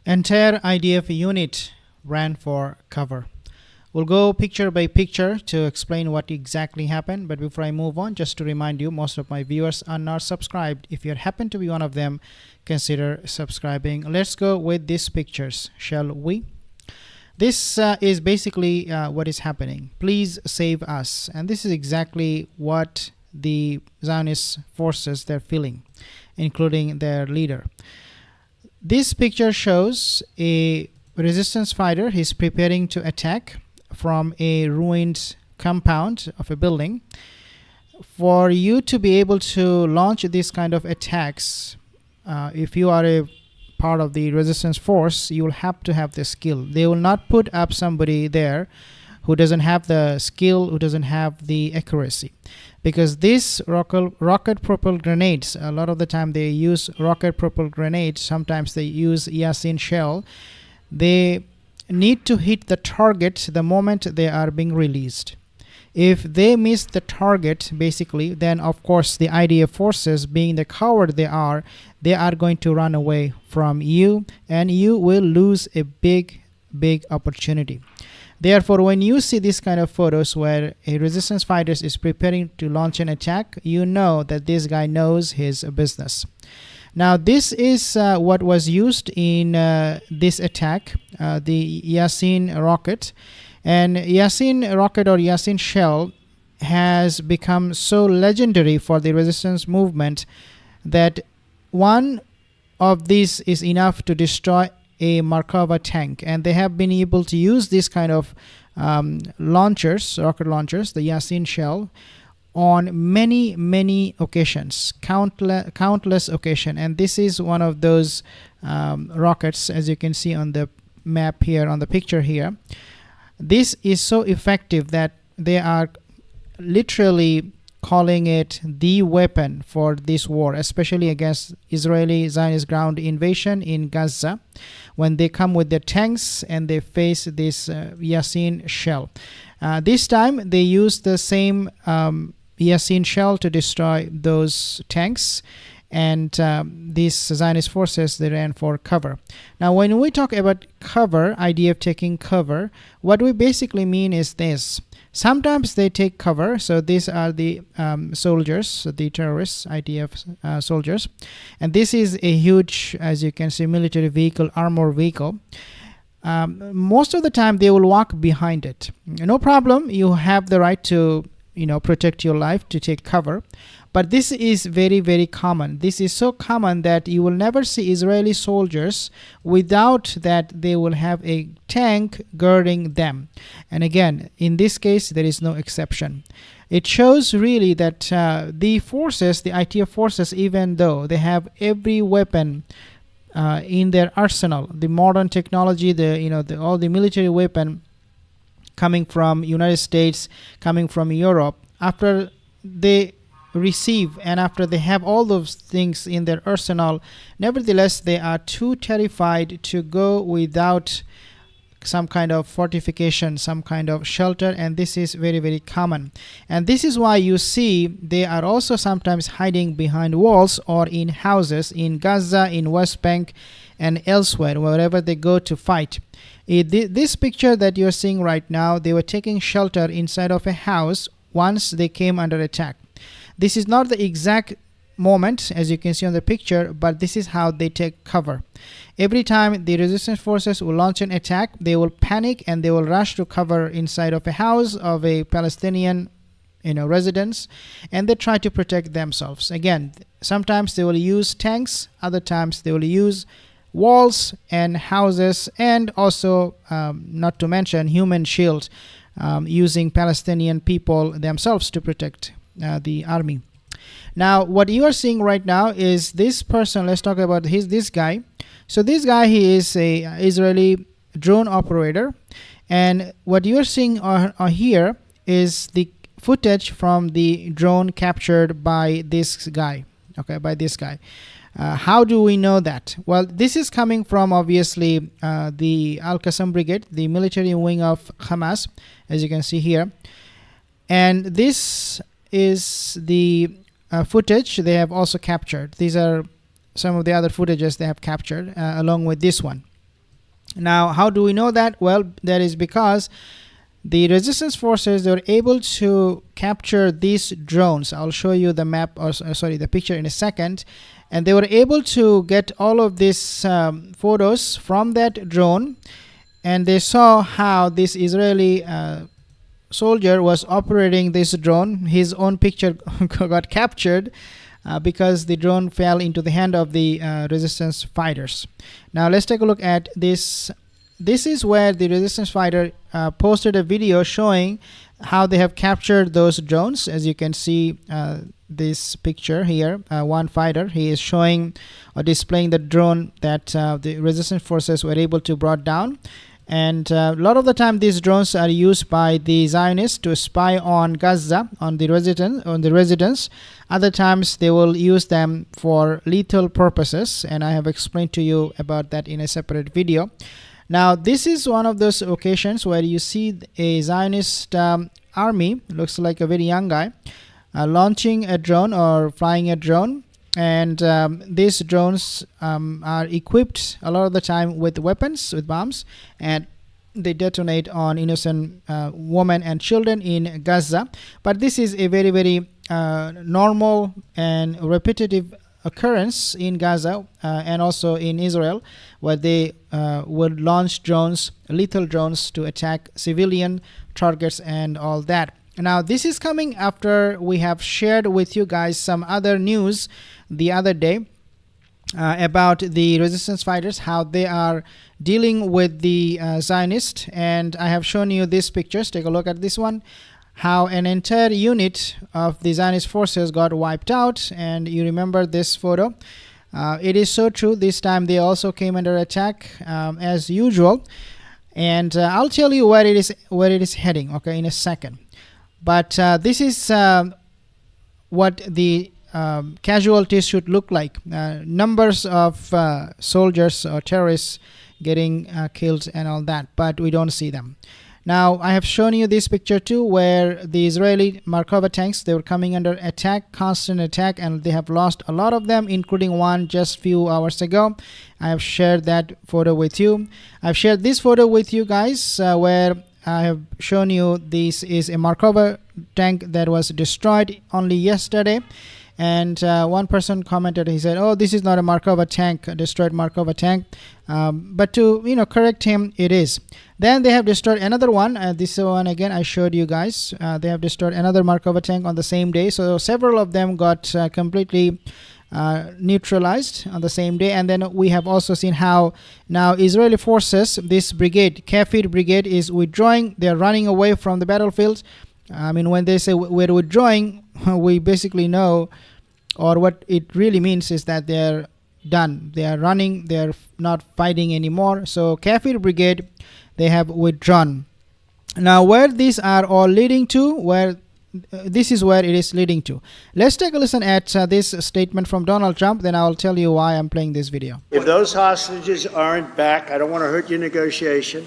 Entire IDF unit ran for cover. We'll go picture by picture to explain what exactly happened. But before I move on, just to remind you, most of my viewers are not subscribed. If you happen to be one of them, consider subscribing. Let's go with these pictures, shall we? This is basically what is happening. Please save us. And this is exactly what the Zionist forces they're feeling, including their leader. This picture shows a resistance fighter. He's preparing to attack from a ruined compound of a building. For you to be able to launch this kind of attacks, if you are a part of the resistance force, you will have to have the skill. They will not put up somebody there who doesn't have the skill, who doesn't have the accuracy, because these rocket propelled grenades, a lot of the time they use rocket propelled grenades, sometimes they use Yasin shell. They need to hit the target the moment they are being released. If they miss the target, basically, then of course the IDF forces, being the coward they are going to run away from you, and you will lose a big opportunity. Therefore, when you see this kind of photos where a resistance fighter is preparing to launch an attack, you know that this guy knows his business. Now, this is what was used in this attack, the Yasin rocket. And Yasin rocket or Yasin shell has become so legendary for the resistance movement that one of these is enough to destroy a Markava tank, and they have been able to use this kind of launchers, rocket launchers, the Yasin shell, on many occasions, countless occasions. And this is one of those rockets, as you can see on the map here, on the picture here. This is so effective that they are literally calling it the weapon for this war, especially against Israeli Zionist ground invasion in Gaza, when they come with their tanks and they face this Yasin shell. This time they use the same Yasin shell to destroy those tanks, and these Zionist forces, they ran for cover. Now, when we talk about cover, IDF taking cover, what we basically mean is this. Sometimes they take cover, so these are the soldiers, the terrorists, IDF soldiers, and this is a huge, as you can see, military vehicle, armor vehicle. Most of the time they will walk behind it. No problem, you have the right to protect your life, to take cover. But this is very common. This is so common that you will never see Israeli soldiers without that they will have a tank guarding them. And again, in this case, there is no exception. It shows really that the forces, the IDF forces, even though they have every weapon in their arsenal, the modern technology, all the military weapon coming from United States, coming from Europe, after they receive and after they have all those things in their arsenal, nevertheless they are too terrified to go without some kind of fortification, some kind of shelter, and this is very common. And this is why you see they are also sometimes hiding behind walls or in houses in Gaza, in West Bank, and elsewhere, wherever they go to fight. This picture that you're seeing right now, they were taking shelter inside of a house once they came under attack. This is not the exact moment, as you can see on the picture, but this is how they take cover. Every time the resistance forces will launch an attack, they will panic and they will rush to cover inside of a house of a Palestinian residence, and they try to protect themselves. Again, sometimes they will use tanks, other times they will use walls and houses, and also not to mention human shields, using Palestinian people themselves to protect the army. Now, what you are seeing right now is this person. Let's talk about this guy. So this guy, he is a Israeli drone operator, and what you are seeing here is the footage from the drone captured by this guy. Okay, by this guy. How do we know that? Well, this is coming from obviously the Al-Qassam Brigade, the military wing of Hamas, as you can see here, and this is the footage they have also captured. These are some of the other footages they have captured along with this one. Now, how do we know that? Well, that is because the resistance forces, they were able to capture these drones. I'll show you the map, or sorry, the picture in a second. And they were able to get all of these photos from that drone, and they saw how this Israeli soldier was operating this drone. His own picture got captured because the drone fell into the hand of the resistance fighters. Now let's take a look at this. This is where the resistance fighter posted a video showing how they have captured those drones. As you can see, this picture here, one fighter, he is showing or displaying the drone that the resistance forces were able to brought down. And a lot of the time these drones are used by the Zionists to spy on Gaza, on the residents. Other times they will use them for lethal purposes, and I have explained to you about that in a separate video. Now this is one of those occasions where you see a Zionist army, looks like a very young guy, launching a drone or flying a drone. And these drones are equipped a lot of the time with weapons, with bombs, and they detonate on innocent women and children in Gaza. But this is a very, very normal and repetitive occurrence in Gaza and also in Israel, where they would launch drones, lethal drones, to attack civilian targets and all that. Now this is coming after we have shared with you guys some other news the other day about the resistance fighters, how they are dealing with the Zionists. And I have shown you these pictures. Take a look at this one, how an entire unit of the Zionist forces got wiped out. And you remember this photo. It is so true. This time they also came under attack as usual. And I'll tell you where it is heading, okay, in a second. But this is what the casualties should look like. Numbers of soldiers or terrorists getting killed and all that, but we don't see them. Now I have shown you this picture too, where the Israeli Markova tanks, they were coming under attack, constant attack, and they have lost a lot of them, including one just few hours ago. I have shared that photo with you. I've shared this photo with you guys where I have shown you this is a Markova tank that was destroyed only yesterday. And one person commented, he said, oh, this is not a Markova tank, a destroyed Markova tank. But to correct him, it is. Then they have destroyed another one. This one again I showed you guys. They have destroyed another Markova tank on the same day. So several of them got completely neutralized on the same day. And then we have also seen how now Israeli forces, this brigade, Kafir brigade, is withdrawing. They're running away from the battlefield. I mean, when they say we're withdrawing, we basically know, or what it really means is that they're done. They are running. They're not fighting anymore. So Kafir brigade, they have withdrawn. Now where these are all leading to, where this is where it is leading to. Let's take a listen at this statement from Donald Trump, then I'll tell you why I'm playing this video. If those hostages aren't back, I don't want to hurt your negotiation.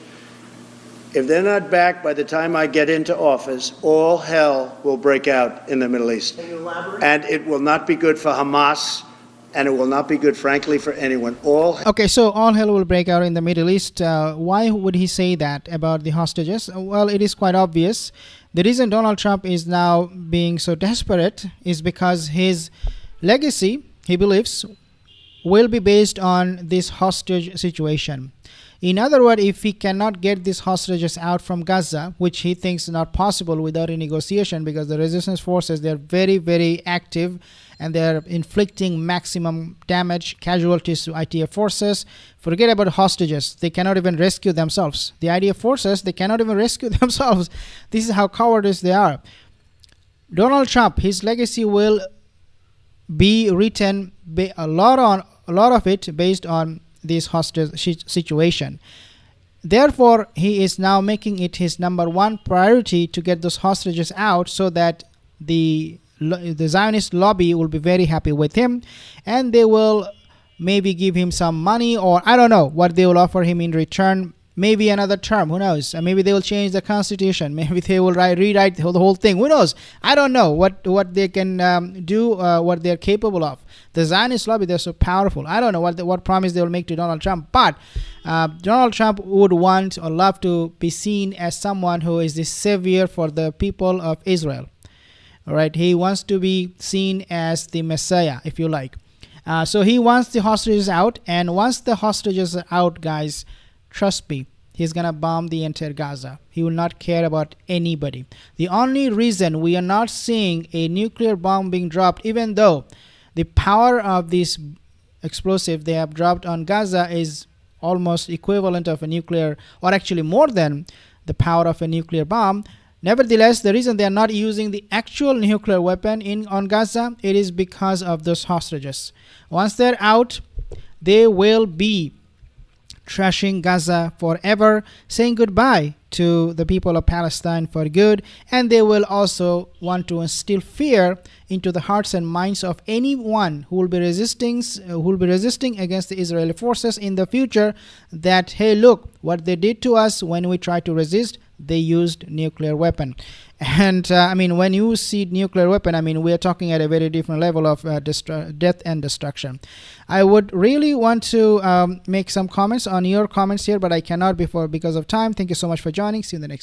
If they're not back by the time I get into office, all hell will break out in the Middle East. And it will not be good for Hamas, and it will not be good, frankly, for anyone. Okay, so all hell will break out in the Middle East. Why would he say that about the hostages? Well, it is quite obvious. The reason Donald Trump is now being so desperate is because his legacy, he believes, will be based on this hostage situation. In other words, if he cannot get these hostages out from Gaza, which he thinks is not possible without a negotiation, because the resistance forces, they're very, very active and they're inflicting maximum damage, casualties to IDF forces. Forget about hostages. They cannot even rescue themselves. The IDF forces, they cannot even rescue themselves. This is how cowardice they are. Donald Trump, his legacy will be written, a lot of it based on this hostage situation. Therefore, he is now making it his number one priority to get those hostages out, so that the Zionist lobby will be very happy with him, and they will maybe give him some money, or I don't know what they will offer him in return. maybe another term, who knows? Maybe they will change the constitution, maybe they will rewrite the whole thing, who knows? I don't know what they can do, what they're capable of. The Zionist lobby, they're so powerful. I don't know what promise they will make to Donald Trump, but Donald Trump would want or love to be seen as someone who is the savior for the people of Israel. All right, he wants to be seen as the Messiah, if you like. So he wants the hostages out, and once the hostages are out, guys, trust me, he's gonna bomb the entire Gaza. He will not care about anybody. The only reason we are not seeing a nuclear bomb being dropped, even though the power of this explosive they have dropped on Gaza is almost equivalent of a nuclear, or actually more than the power of a nuclear bomb, nevertheless, the reason they are not using the actual nuclear weapon on Gaza, it is because of those hostages. Once they're out, they will be trashing Gaza forever, saying goodbye to the people of Palestine for good, and they will also want to instill fear into the hearts and minds of anyone who will be resisting against the Israeli forces in the future, that hey, look what they did to us when we tried to resist. They used nuclear weapon. And I mean, when you see nuclear weapon, I mean, we are talking at a very different level of death and destruction. I would really want to make some comments on your comments here, but I cannot because of time. Thank you so much for joining. See you in the next